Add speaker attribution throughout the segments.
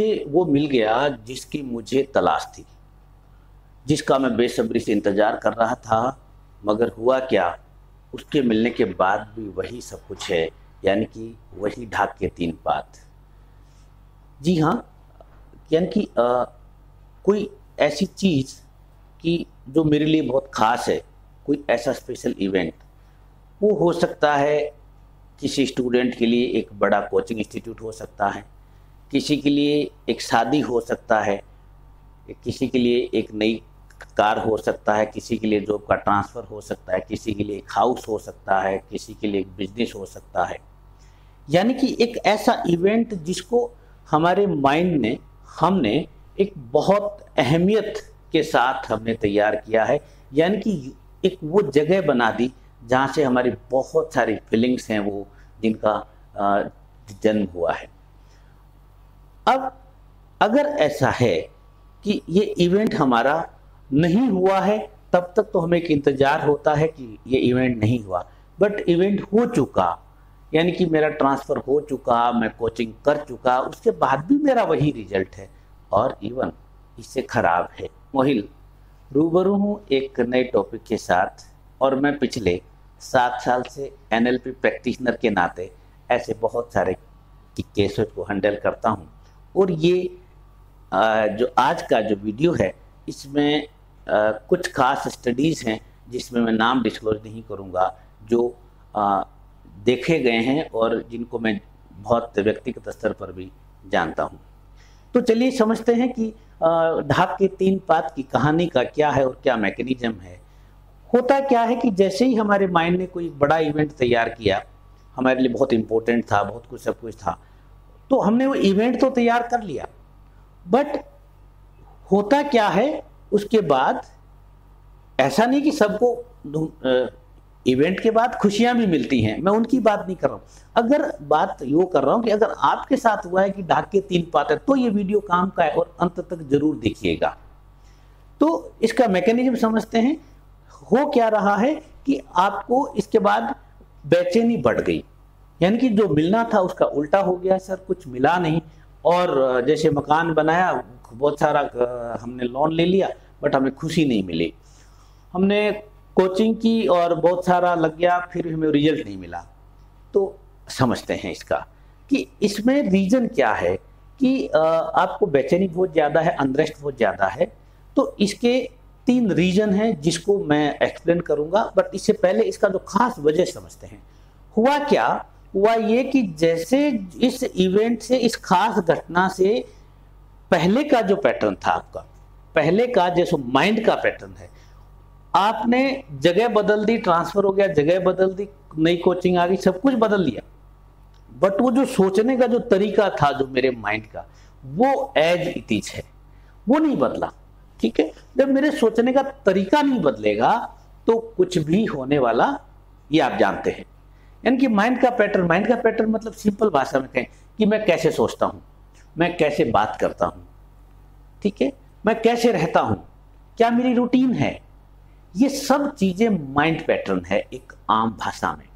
Speaker 1: कि वो मिल गया जिसकी मुझे तलाश थी, जिसका मैं बेसब्री से इंतजार कर रहा था। मगर हुआ क्या, उसके मिलने के बाद भी वही सब कुछ है, यानी कि वही ढाक के तीन पात। जी हाँ, यानी कि कोई ऐसी चीज़ कि जो मेरे लिए बहुत ख़ास है, कोई ऐसा स्पेशल इवेंट, वो हो सकता है किसी स्टूडेंट के लिए एक बड़ा कोचिंग इंस्टीट्यूट हो सकता है, किसी के लिए एक शादी हो सकता है, किसी के लिए एक नई कार हो सकता है, किसी के लिए जॉब का ट्रांसफ़र हो सकता है, किसी के लिए एक हाउस हो सकता है, किसी के लिए एक बिजनेस हो सकता है। यानी कि एक ऐसा इवेंट जिसको हमारे माइंड ने, हमने एक बहुत अहमियत के साथ हमने तैयार किया है, यानी कि एक वो जगह बना दी जहाँ से हमारी बहुत सारी फीलिंग्स हैं वो, जिनका जन्म हुआ है। अब अगर ऐसा है कि ये इवेंट हमारा नहीं हुआ है, तब तक तो हमें एक इंतज़ार होता है कि ये इवेंट नहीं हुआ। बट इवेंट हो चुका, यानी कि मेरा ट्रांसफ़र हो चुका, मैं कोचिंग कर चुका, उसके बाद भी मेरा वही रिजल्ट है और इवन इससे ख़राब है। मोहिल, रूबरू हूँ एक नए टॉपिक के साथ, और मैं पिछले 7 साल से NLP प्रैक्टिशनर के नाते ऐसे बहुत सारे केसेस को हैंडल करता हूँ। और ये जो आज का जो वीडियो है, इसमें कुछ खास स्टडीज़ हैं जिसमें मैं नाम डिस्क्लोज नहीं करूँगा, जो देखे गए हैं और जिनको मैं बहुत व्यक्तिगत स्तर पर भी जानता हूँ। तो चलिए समझते हैं कि ढाक के तीन पात की कहानी का क्या है और क्या मैकेनिज्म है। होता क्या है कि जैसे ही हमारे माइंड ने कोई बड़ा इवेंट तैयार किया, हमारे लिए बहुत इम्पोर्टेंट था, बहुत कुछ सब कुछ था, तो हमने वो इवेंट तो तैयार कर लिया, बट होता क्या है उसके बाद, ऐसा नहीं कि सबको इवेंट के बाद खुशियां भी मिलती हैं, मैं उनकी बात नहीं कर रहा हूँ। अगर बात यो कर रहा हूँ कि अगर आपके साथ हुआ है कि ढाक के तीन पात है, तो ये वीडियो काम का है और अंत तक जरूर देखिएगा। तो इसका मैकेनिज्म समझते हैं। हो क्या रहा है कि आपको इसके बाद बेचैनी बढ़ गई, यानी कि जो मिलना था उसका उल्टा हो गया, सर कुछ मिला नहीं। और जैसे मकान बनाया, बहुत सारा हमने लोन ले लिया, बट हमें खुशी नहीं मिली। हमने कोचिंग की और बहुत सारा लग गया, फिर हमें रिजल्ट नहीं मिला। तो समझते हैं इसका कि इसमें रीज़न क्या है कि आपको बेचैनी बहुत ज़्यादा है, अनरेस्ट बहुत ज़्यादा है। तो इसके 3 रीज़न हैं जिसको मैं एक्सप्लेन करूंगा, बट इससे पहले इसका जो खास वजह समझते हैं। हुआ क्या, हुआ ये कि जैसे इस इवेंट से, इस खास घटना से पहले का जो पैटर्न था आपका, पहले का जैसे माइंड का पैटर्न है, आपने जगह बदल दी, ट्रांसफर हो गया, जगह बदल दी, नई कोचिंग आ गई, सब कुछ बदल लिया, बट वो जो सोचने का जो तरीका था जो मेरे माइंड का, वो एज इट इज है, वो नहीं बदला। ठीक है, जब मेरे सोचने का तरीका नहीं बदलेगा तो कुछ भी होने वाला, ये आप जानते हैं। यानी कि माइंड का पैटर्न मतलब सिंपल भाषा में कहें कि मैं कैसे सोचता हूं, मैं कैसे बात करता हूं, ठीक है, मैं कैसे रहता हूं, क्या मेरी रूटीन है, ये सब चीजें माइंड पैटर्न है एक आम भाषा में।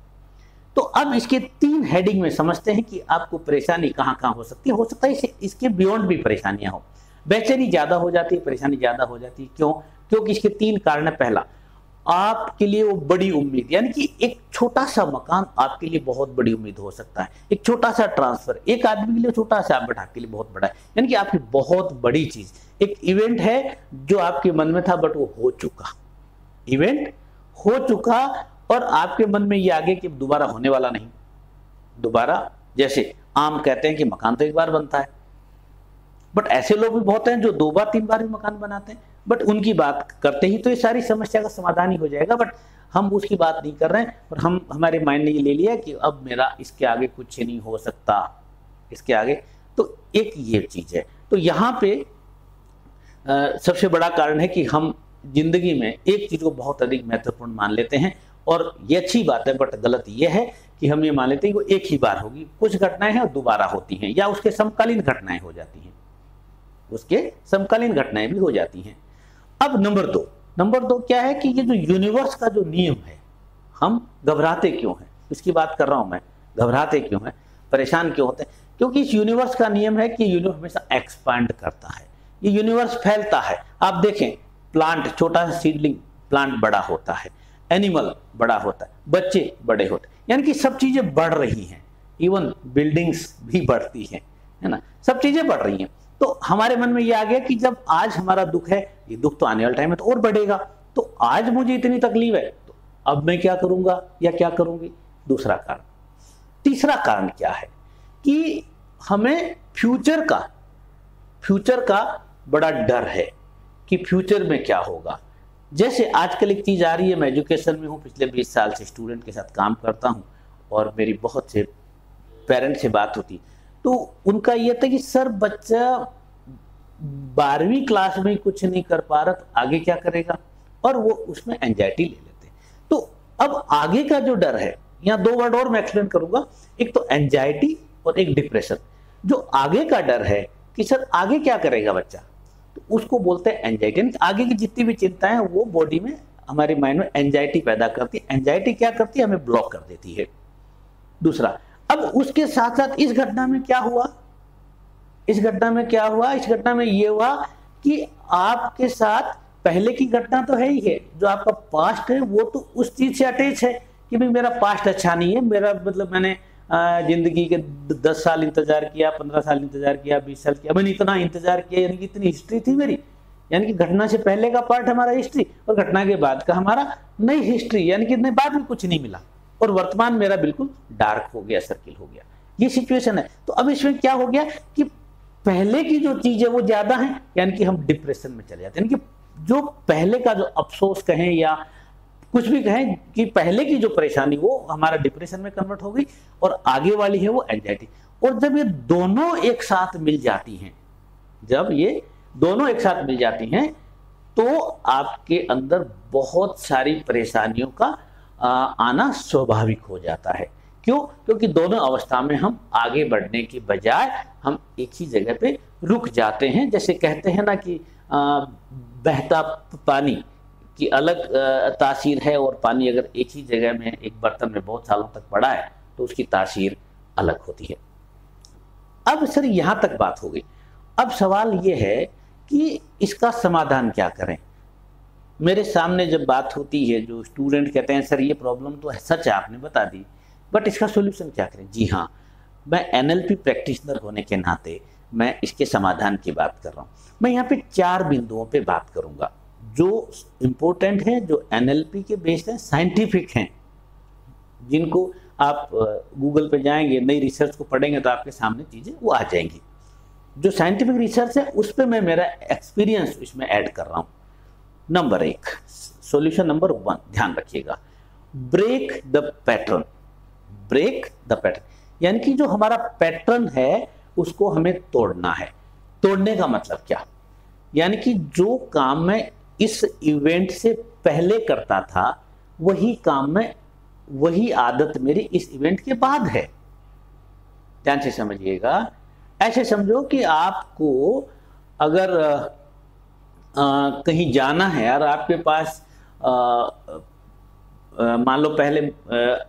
Speaker 1: तो अब इसके 3 हेडिंग में समझते हैं कि आपको परेशानी कहां कहां हो सकती है। हो सकता है इसके बियॉन्ड भी परेशानियां हो, बेचैनी ज्यादा हो जाती है, परेशानी ज्यादा हो जाती है। क्यों? क्योंकि इसके 3 कारण है। पहला, आपके लिए वो बड़ी उम्मीद, यानी कि एक छोटा सा मकान आपके लिए बहुत बड़ी उम्मीद हो सकता है, एक छोटा सा ट्रांसफर एक आदमी के लिए छोटा सा, बट आपके लिए बहुत बड़ा है, यानी कि आपकी बहुत बड़ी चीज, एक इवेंट है जो आपके मन में था बट वो हो चुका, इवेंट हो चुका, और आपके मन में ये आगे कि दोबारा होने वाला नहीं। दोबारा, जैसे आम कहते हैं कि मकान तो एक बार बनता है, बट ऐसे लोग भी बहुत हैं जो 2 बार 3 बार भी मकान बनाते हैं, बट उनकी बात करते ही तो ये सारी समस्या का समाधान ही हो जाएगा। बट हम उसकी बात नहीं कर रहे हैं, और हमारे माइंड ने ये ले लिया कि अब मेरा इसके आगे कुछ नहीं हो सकता, इसके आगे। तो एक ये चीज है। तो यहाँ पे सबसे बड़ा कारण है कि हम जिंदगी में एक चीज को बहुत अधिक महत्वपूर्ण मान लेते हैं, और ये अच्छी बात है, बट गलत ये है कि हम ये मान लेते हैं कि वो एक ही बार होगी। कुछ घटनाएं हैं दोबारा होती हैं, या उसके समकालीन घटनाएं हो जाती हैं, उसके समकालीन घटनाएं भी हो जाती हैं। अब नंबर दो क्या है कि ये जो यूनिवर्स का जो नियम है, हम घबराते क्यों हैं, इसकी बात कर रहा हूं मैं। घबराते क्यों हैं, परेशान क्यों होते हैं? क्योंकि इस यूनिवर्स का नियम है कि यूनिवर्स हमेशा एक्सपांड करता है, ये यूनिवर्स फैलता है। आप देखें, प्लांट, छोटा सा सीडलिंग प्लांट बड़ा होता है, एनिमल बड़ा होता है, बच्चे बड़े होते हैं, यानी कि सब चीजें बढ़ रही हैं, इवन बिल्डिंग्स भी बढ़ती हैं, है ना, सब चीजें बढ़ रही हैं। तो हमारे मन में ये आ गया कि जब आज हमारा दुख है, ये दुख तो आने वाले टाइम में तो और बढ़ेगा, तो आज मुझे इतनी तकलीफ है तो अब मैं क्या करूंगा या क्या करूंगी। दूसरा कारण। तीसरा कारण क्या है कि हमें फ्यूचर का बड़ा डर है कि फ्यूचर में क्या होगा। जैसे आजकल एक चीज आ रही है, मैं एजुकेशन में हूँ, पिछले 20 साल से स्टूडेंट के साथ काम करता हूँ और मेरी बहुत से पेरेंट्स से बात होती, तो उनका यह था कि सर बच्चा 12वीं क्लास में कुछ नहीं कर पा रहा तो आगे क्या करेगा, और वो उसमें एंजाइटी ले लेते। तो अब आगे का जो डर है, यहाँ 2 वर्ड और मैं एक्सप्लेन करूंगा, एक तो एंजाइटी और एक डिप्रेशन। जो आगे का डर है कि सर आगे क्या करेगा बच्चा, तो उसको बोलते हैं एंजाइटी। आगे की जितनी भी चिंताएं हैं वो बॉडी में, हमारे माइंड में एंजाइटी पैदा करती है। एंजाइटी क्या करती है, हमें ब्लॉक कर देती है। दूसरा, अब उसके साथ साथ इस घटना में क्या हुआ, इस घटना में ये हुआ कि आपके साथ पहले की घटना तो है ही है, जो आपका पास्ट है वो तो उस चीज से अटैच है कि भाई मेरा पास्ट अच्छा नहीं है, मेरा मतलब मैंने जिंदगी के 10 साल इंतजार किया, 15 साल इंतजार किया, 20 साल किया, मैंने इतना इंतजार किया, यानी कि इतनी हिस्ट्री थी मेरी, यानी कि घटना से पहले का पार्ट हमारा हिस्ट्री और घटना के बाद का हमारा नई हिस्ट्री, यानी कि बाद में कुछ नहीं मिला और वर्तमान मेरा बिल्कुल डार्क हो गया, सर्किल हो गया। ये सिचुएशन है। तो अब इसमें क्या हो गया कि पहले की जो चीज है वो ज्यादा है, यानी कि हम डिप्रेशन में चले जाते हैं। यानी कि जो पहले का जो अफसोस कहें या कुछ भी कहें कि पहले की जो परेशानी वो हमारा डिप्रेशन में कन्वर्ट हो गई और आगे वाली है वो एंजाइटी। और जब ये दोनों एक साथ मिल जाती हैं, तो आपके अंदर बहुत सारी परेशानियों का आना स्वाभाविक हो जाता है। क्यों? क्योंकि दोनों अवस्था में हम आगे बढ़ने की बजाय हम एक ही जगह पे रुक जाते हैं। जैसे कहते हैं ना कि बहता पानी की अलग तासीर है और पानी अगर एक ही जगह में एक बर्तन में बहुत सालों तक पड़ा है तो उसकी तासीर अलग होती है। अब सर यहाँ तक बात हो गई। अब सवाल ये है कि इसका समाधान क्या करें। मेरे सामने जब बात होती है, जो स्टूडेंट कहते हैं सर ये प्रॉब्लम तो है, सच है आपने बता दी, बट इसका सॉल्यूशन क्या करें। जी हाँ, मैं एनएलपी प्रैक्टिशनर होने के नाते मैं इसके समाधान की बात कर रहा हूँ। मैं यहाँ पे 4 बिंदुओं पे बात करूँगा जो इम्पोर्टेंट है, जो एनएलपी के बेस्ड हैं, साइंटिफिक हैं, जिनको आप गूगल पे जाएंगे, नई रिसर्च को पढ़ेंगे तो आपके सामने चीज़ें वो आ जाएंगी। जो साइंटिफिक रिसर्च है उस पर मैं मेरा एक्सपीरियंस इसमें ऐड कर रहा हूँ। नंबर 1, सॉल्यूशन नंबर 1, ध्यान रखिएगा, break the pattern. Break the pattern यानी कि जो हमारा पैटर्न है उसको हमें तोड़ना है। तोड़ने का मतलब क्या, यानी कि जो काम मैं इस इवेंट से पहले करता था वही काम में, वही आदत मेरी इस इवेंट के बाद है। ध्यान से समझिएगा। ऐसे समझो कि आपको अगर कहीं जाना है और आपके पास मान लो पहले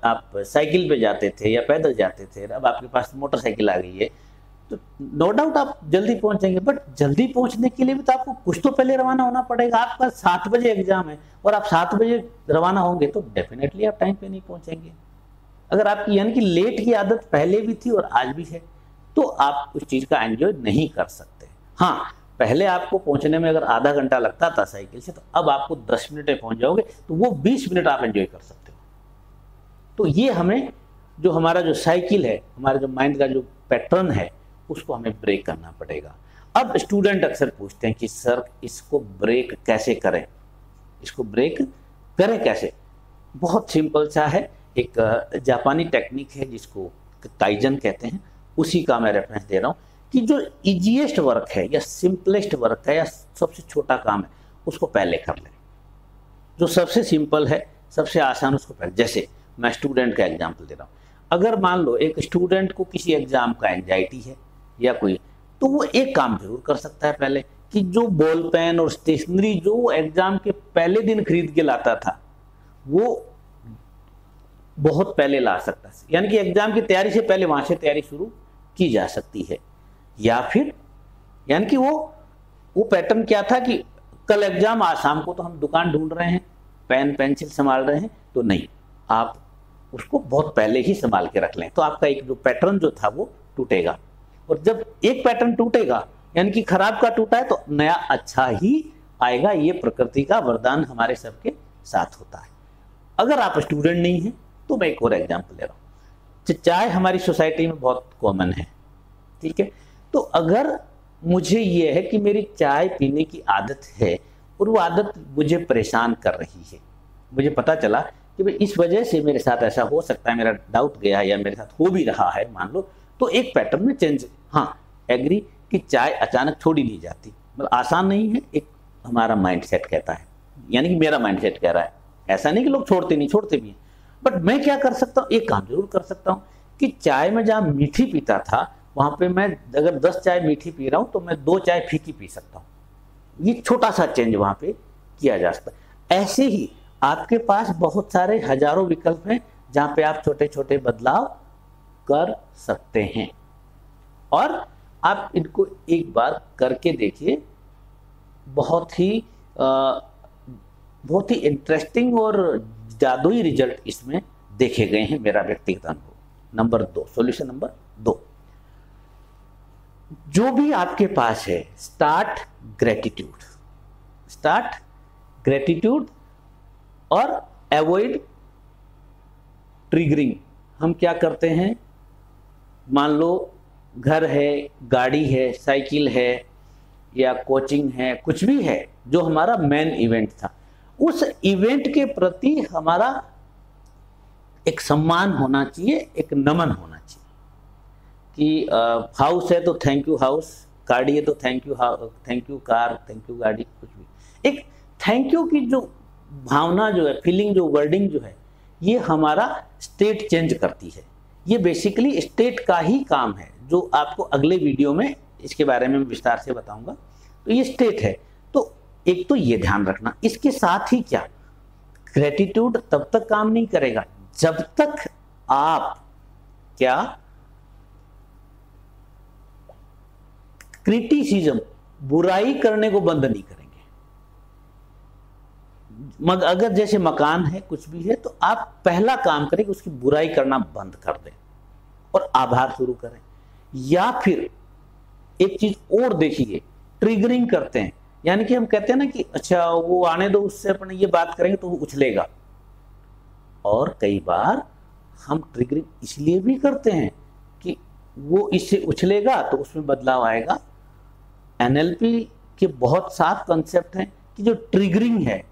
Speaker 1: आप साइकिल पे जाते थे या पैदल जाते थे, अब आपके पास मोटरसाइकिल आ गई है, तो नो डाउट आप जल्दी पहुंचेंगे, बट जल्दी पहुंचने के लिए भी तो आपको कुछ तो पहले रवाना होना पड़ेगा। आपका 7 बजे एग्जाम है और आप 7 बजे रवाना होंगे तो डेफिनेटली आप टाइम पे नहीं पहुंचेंगे। अगर आपकी यानी कि लेट की आदत पहले भी थी और आज भी है तो आप उस चीज़ का एंजॉय नहीं कर सकते। हाँ, पहले आपको पहुंचने में अगर आधा घंटा लगता था साइकिल से, तो अब आपको 10 मिनट में पहुंच जाओगे, तो वो 20 मिनट आप एंजॉय कर सकते हो। तो ये हमें, जो हमारा जो साइकिल है, हमारे जो माइंड का जो पैटर्न है, उसको हमें ब्रेक करना पड़ेगा। अब स्टूडेंट अक्सर पूछते हैं कि सर इसको ब्रेक कैसे करें, इसको ब्रेक करें कैसे। बहुत सिंपल सा है, एक जापानी टेक्निक है जिसको काइजन कहते हैं, उसी का मैं रेफरेंस दे रहा हूँ कि जो इजीएस्ट वर्क है या सिंपलेस्ट वर्क है या सबसे छोटा काम है उसको पहले कर लें। जो सबसे सिंपल है, सबसे आसान, उसको पहले। जैसे मैं स्टूडेंट का एग्जांपल दे रहा हूँ। अगर मान लो एक स्टूडेंट को किसी एग्जाम का एंजाइटी है या कोई, तो वो एक काम जरूर कर सकता है पहले कि जो बॉल पेन और स्टेशनरी जो एग्जाम के पहले दिन खरीद के लाता था वो बहुत पहले ला सकता है। यानी कि एग्जाम की तैयारी से पहले वहां से तैयारी शुरू की जा सकती है। या फिर यानी कि वो पैटर्न क्या था कि कल एग्जाम, आज शाम को तो हम दुकान ढूंढ रहे हैं, पेन पेंसिल संभाल रहे हैं, तो नहीं, आप उसको बहुत पहले ही संभाल के रख लें, तो आपका एक जो पैटर्न जो था वो टूटेगा। और जब एक पैटर्न टूटेगा यानी कि खराब का टूटा है तो नया अच्छा ही आएगा। ये प्रकृति का वरदान हमारे सबके साथ होता है। अगर आप स्टूडेंट नहीं हैं तो मैं एक और एग्जाम्पल ले रहा हूँ। चाय हमारी सोसाइटी में बहुत कॉमन है, ठीक है। तो अगर मुझे ये है कि मेरी चाय पीने की आदत है और वो आदत मुझे परेशान कर रही है, मुझे पता चला कि भाई इस वजह से मेरे साथ ऐसा हो सकता है, मेरा डाउट गया है या मेरे साथ हो भी रहा है मान लो, तो एक पैटर्न में चेंज, हाँ एग्री कि चाय अचानक छोड़ी नहीं जाती, मतलब आसान नहीं है, एक हमारा माइंडसेट कहता है, यानी कि मेरा माइंडसेट कह रहा है। ऐसा नहीं कि लोग छोड़ते नहीं, छोड़ते भी हैं, बट मैं क्या कर सकता हूँ, एक काम जरूर कर सकता हूँ कि चाय में जहाँ मीठी पीता था वहां पे मैं अगर 10 चाय मीठी पी रहा हूं तो मैं 2 चाय फीकी पी सकता हूं। ये छोटा सा चेंज वहां पे किया जा सकता है। ऐसे ही आपके पास बहुत सारे हजारों विकल्प हैं जहां पे आप छोटे छोटे बदलाव कर सकते हैं, और आप इनको एक बार करके देखिए। बहुत ही इंटरेस्टिंग और जादुई रिजल्ट इसमें देखे गए हैं, मेरा व्यक्तिगत अनुभव। नंबर 2, सॉल्यूशन नंबर 2, जो भी आपके पास है, स्टार्ट ग्रेटिट्यूड और अवॉइड ट्रिगरिंग। हम क्या करते हैं, मान लो घर है, गाड़ी है, साइकिल है या कोचिंग है, कुछ भी है जो हमारा मेन इवेंट था, उस इवेंट के प्रति हमारा एक सम्मान होना चाहिए, एक नमन होना चाहिए कि हाउस है तो थैंक यू हाउस, गाड़ी है तो thank you car, thank you गाड़ी, कुछ भी। एक थैंक यू की जो भावना जो है, फीलिंग जो वर्डिंग जो है, ये हमारा स्टेट चेंज करती है। ये बेसिकली स्टेट का ही काम है, जो आपको अगले वीडियो में इसके बारे में विस्तार से बताऊंगा। तो ये स्टेट है, तो एक तो ये ध्यान रखना। इसके साथ ही क्या, ग्रेटिट्यूड तब तक काम नहीं करेगा जब तक आप क्या क्रिटिसिज्म, बुराई करने को बंद नहीं करेंगे। मगर अगर जैसे मकान है, कुछ भी है, तो आप पहला काम करें कि उसकी बुराई करना बंद कर दें और आभार शुरू करें। या फिर एक चीज और देखिए, ट्रिगरिंग करते हैं, यानी कि हम कहते हैं ना कि अच्छा वो आने दो, उससे अपने ये बात करेंगे तो वो उछलेगा। और कई बार हम ट्रिगरिंग इसलिए भी करते हैं कि वो इससे उछलेगा तो उसमें बदलाव आएगा। एनएलपी के बहुत साफ कंसेप्ट हैं कि जो ट्रिगरिंग है,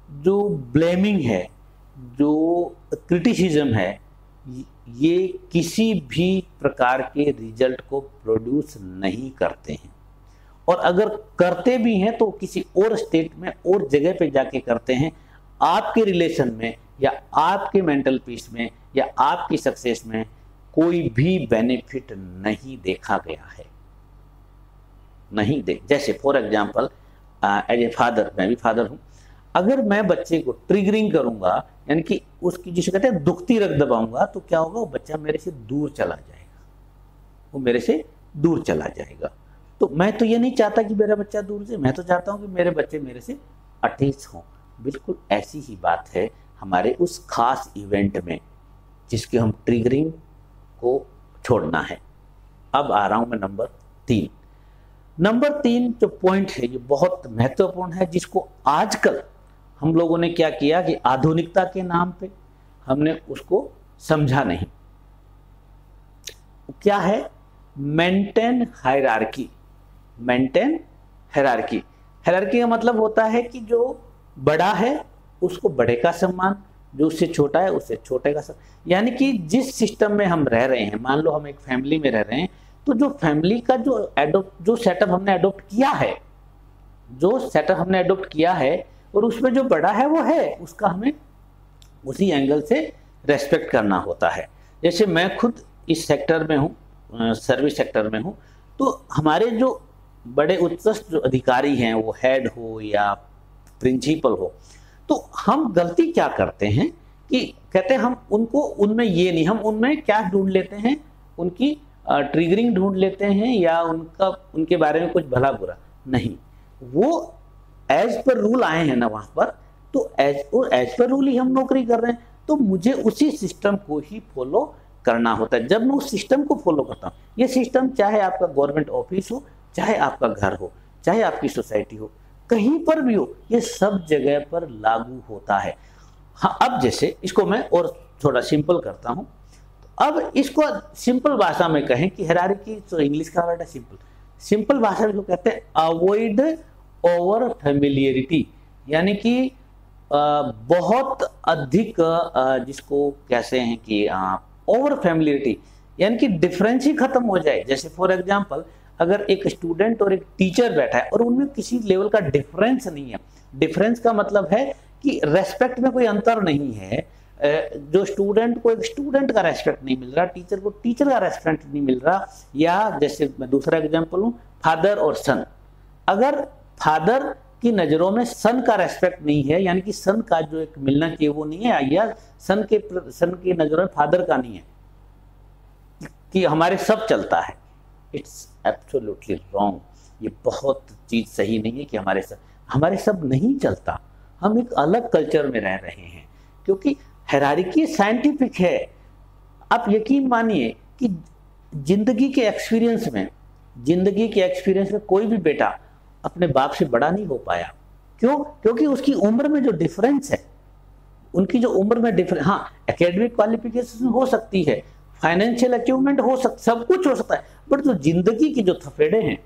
Speaker 1: जो ब्लेमिंग है, जो क्रिटिसिज्म है, ये किसी भी प्रकार के रिजल्ट को प्रोड्यूस नहीं करते हैं। और अगर करते भी हैं तो किसी और स्टेट में और जगह पे जाके करते हैं। आपके रिलेशन में या आपके मेंटल पीस में या आपकी सक्सेस में कोई भी बेनिफिट नहीं देखा गया है, नहीं दे। जैसे for example, as a father, मैं भी फादर हूं, अगर मैं बच्चे को ट्रिगरिंग करूंगा, यानी कि उसकी जिसे कहते हैं दुखती रग दबाऊंगा, तो क्या होगा, वो बच्चा मेरे से दूर चला जाएगा, वो मेरे से दूर चला जाएगा। तो मैं तो ये नहीं चाहता कि मेरा बच्चा दूर से, मैं तो चाहता हूं कि मेरे बच्चे मेरे से अटैच हों। बिल्कुल ऐसी ही बात है हमारे उस खास इवेंट में जिसके हम ट्रिगरिंग को छोड़ना है। अब आ रहा हूं मैं नंबर 3। नंबर 3 जो पॉइंट है, ये बहुत महत्वपूर्ण है, जिसको आजकल हम लोगों ने क्या किया कि आधुनिकता के नाम पे हमने उसको समझा नहीं। क्या है, maintain hierarchy. Maintain hierarchy, hierarchy का मतलब होता है कि जो बड़ा है उसको बड़े का सम्मान, जो उससे छोटा है उससे छोटे का सम्मान। यानी कि जिस सिस्टम में हम रह रहे हैं, मान लो हम एक फैमिली में रह रहे हैं, तो जो फैमिली का जो सेटअप हमने अडॉप्ट किया है, जो सेटअप हमने अडॉप्ट किया है, और उसमें जो बड़ा है वो है, उसका हमें उसी एंगल से रेस्पेक्ट करना होता है। जैसे मैं खुद इस सेक्टर में हूँ, सर्विस सेक्टर में हूँ, तो हमारे जो बड़े उत्कृष्ट जो अधिकारी हैं, वो हेड हो या प्रिंसिपल हो, तो हम गलती क्या करते हैं कि कहते हैं हम उनको, उनमें ये नहीं, हम उनमें क्या ढूंढ लेते हैं, उनकी ट्रिगरिंग ढूंढ लेते हैं या उनके बारे में कुछ भला बुरा नहीं, वो एज पर रूल आए हैं ना वहाँ पर, तो एज पर रूल ही हम नौकरी कर रहे हैं, तो मुझे उसी सिस्टम को ही फॉलो करना होता है। जब मैं उस सिस्टम को फॉलो करता हूँ, ये सिस्टम चाहे आपका गवर्नमेंट ऑफिस हो, चाहे आपका घर हो, चाहे आपकी सोसाइटी हो, कहीं पर भी हो, ये सब जगह पर लागू होता है। हाँ, अब जैसे इसको मैं और थोड़ा सिंपल करता हूँ। अब इसको सिंपल भाषा में कहें कि हायरार्की, तो इंग्लिश का वर्ड है सिंपल भाषा में इसको कहते हैं अवॉइड ओवर फैमिलियरिटी, यानी कि बहुत अधिक जिसको कहते हैं कि ओवर फैमिलियरिटी, यानी कि डिफरेंस ही खत्म हो जाए। जैसे फॉर एग्जांपल, अगर एक स्टूडेंट और एक टीचर बैठा है और उनमें किसी लेवल का डिफरेंस नहीं है, डिफरेंस का मतलब है कि रेस्पेक्ट में कोई अंतर नहीं है, जो स्टूडेंट को एक स्टूडेंट का रेस्पेक्ट नहीं मिल रहा, टीचर को टीचर का रेस्पेक्ट नहीं मिल रहा, या जैसे मैं दूसरा एग्जांपल हूँ फादर और सन, अगर फादर की नज़रों में सन का रेस्पेक्ट नहीं है, यानी कि सन का जो एक मिलना चाहिए वो नहीं है, या सन की नज़रों में फादर का नहीं है कि हमारे सब चलता है, इट्स एब्सोल्युटली रॉन्ग। ये बहुत चीज़ सही नहीं है कि हमारे सब नहीं चलता, हम एक अलग कल्चर में रह रहे हैं, क्योंकि हायरार्की साइंटिफिक है। आप यकीन मानिए कि जिंदगी के एक्सपीरियंस में कोई भी बेटा अपने बाप से बड़ा नहीं हो पाया। क्यों? क्योंकि उसकी उम्र में जो डिफरेंस है, उनकी जो उम्र में डिफरेंस, हाँ एकेडमिक क्वालिफिकेशन हो सकती है, फाइनेंशियल अचीवमेंट हो सकता, सब कुछ हो सकता है, बट जो जिंदगी की जो थपेड़े हैं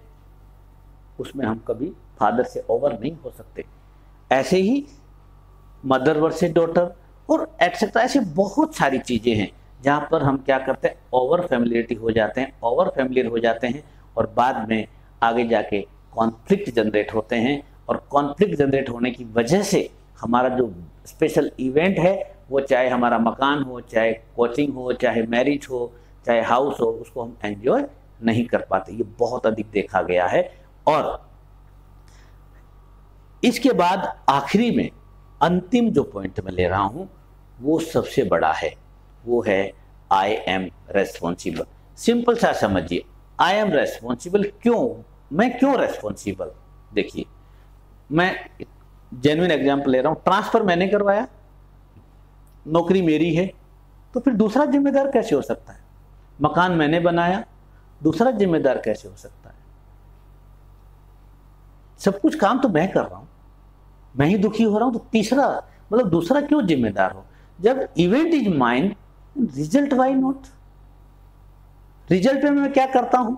Speaker 1: उसमें हम कभी फादर से ओवर नहीं हो सकते। ऐसे ही मदर वर्सेस डॉटर और एटसेट्रा, ऐसे बहुत सारी चीजें हैं जहां पर हम क्या करते हैं, ओवर फैमिलियरिटी हो जाते हैं, ओवर फैमिलियर हो जाते हैं, और बाद में आगे जाके कॉन्फ्लिक्ट जनरेट होते हैं, और कॉन्फ्लिक्ट जनरेट होने की वजह से हमारा जो स्पेशल इवेंट है, वो चाहे हमारा मकान हो, चाहे कोचिंग हो, चाहे मैरिज हो, चाहे हाउस हो, उसको हम एंजॉय नहीं कर पाते। ये बहुत अधिक देखा गया है। और इसके बाद आखिरी में अंतिम जो पॉइंट मैं ले रहा हूं वो सबसे बड़ा है, वो है आई एम रेस्पॉन्सिबल। सिंपल सा समझिए, आई एम रेस्पॉन्सिबल मैं क्यों रेस्पॉन्सिबल? देखिए, मैं जेन्युइन एग्जांपल ले रहा हूं, ट्रांसफर मैंने करवाया, नौकरी मेरी है, तो फिर दूसरा जिम्मेदार कैसे हो सकता है? मकान मैंने बनाया, दूसरा जिम्मेदार कैसे हो सकता है? सब कुछ काम तो मैं कर रहा हूं, मैं ही दुखी हो रहा हूं, तो तीसरा मतलब दूसरा क्यों जिम्मेदार हो? जब event is mine, result why not? Result में मैं क्या करता हूं?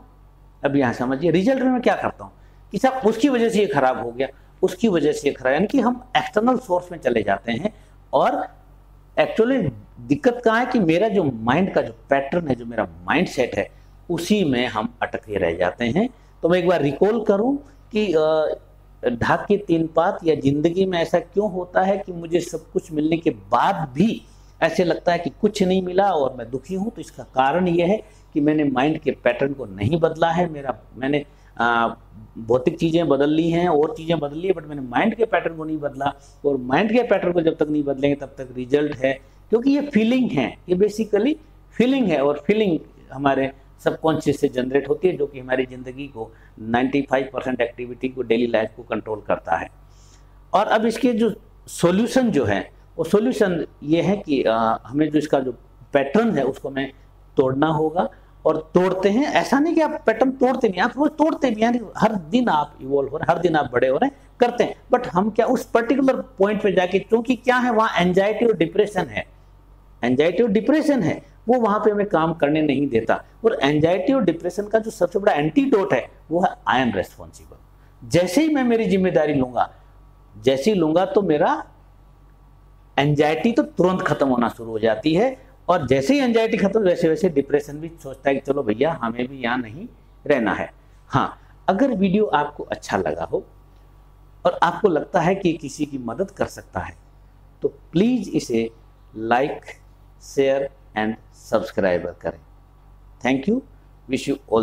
Speaker 1: अब यहां समझिए, रिजल्ट में मैं क्या करता हूं कि साहब उसकी वजह से ये खराब हो गया, उसकी वजह से ये खराब, यानी कि हम एक्सटर्नल सोर्स में चले जाते हैं। और एक्चुअली दिक्कत कहाँ है कि मेरा जो माइंड का जो पैटर्न है, जो मेरा माइंड सेट है, उसी में हम अटके रह जाते हैं। तो मैं एक बार रिकॉल करूं कि ढाक के तीन पात, या जिंदगी में ऐसा क्यों होता है कि मुझे सब कुछ मिलने के बाद भी ऐसे लगता है कि कुछ नहीं मिला और मैं दुखी हूं? तो इसका कारण यह है कि मैंने माइंड के पैटर्न को नहीं बदला है। मैंने भौतिक चीजें बदल ली हैं और चीजें बदल ली है, बट मैंने माइंड के पैटर्न को नहीं बदला, और माइंड के पैटर्न को जब तक नहीं बदलेंगे तब तक रिजल्ट है। क्योंकि ये फीलिंग है, ये बेसिकली फीलिंग है, और फीलिंग हमारे सबकॉन्शियस से जनरेट होती है, जो कि हमारी जिंदगी को 95% एक्टिविटी को, डेली लाइफ को कंट्रोल करता है। और अब इसके जो सॉल्यूशन जो है, वो सॉल्यूशन ये है कि हमें जो इसका जो पैटर्न है उसको हमें तोड़ना होगा, और तोड़ते हैं। ऐसा नहीं कि आप पैटर्न तोड़ते नहीं, आप रोज तोड़ते भी, यानी हर दिन आप इवॉल्व हो रहे हैं, हर दिन आप बड़े हो रहे हैं, करते हैं। बट हम क्या उस पर्टिकुलर पॉइंट पे जाके, क्योंकि क्या है वहां एंजाइटी और डिप्रेशन है, एंजाइटी और डिप्रेशन है, वो वहां पे हमें काम करने नहीं देता। और एंजाइटी और डिप्रेशन का जो सबसे बड़ा एंटीडोट है वो है आई एम रेस्पॉन्सिबल। जैसे ही मैं मेरी जिम्मेदारी लूंगा, जैसे ही लूंगा, तो मेरा एंजाइटी तो तुरंत खत्म होना शुरू हो जाती है, और जैसे ही एंजाइटी खत्म, वैसे वैसे डिप्रेशन भी सोचता है कि चलो भैया हमें भी यहाँ नहीं रहना है। हाँ, अगर वीडियो आपको अच्छा लगा हो और आपको लगता है कि किसी की मदद कर सकता है, तो प्लीज इसे लाइक, शेयर एंड सब्सक्राइब करें। Thank you, wish you all.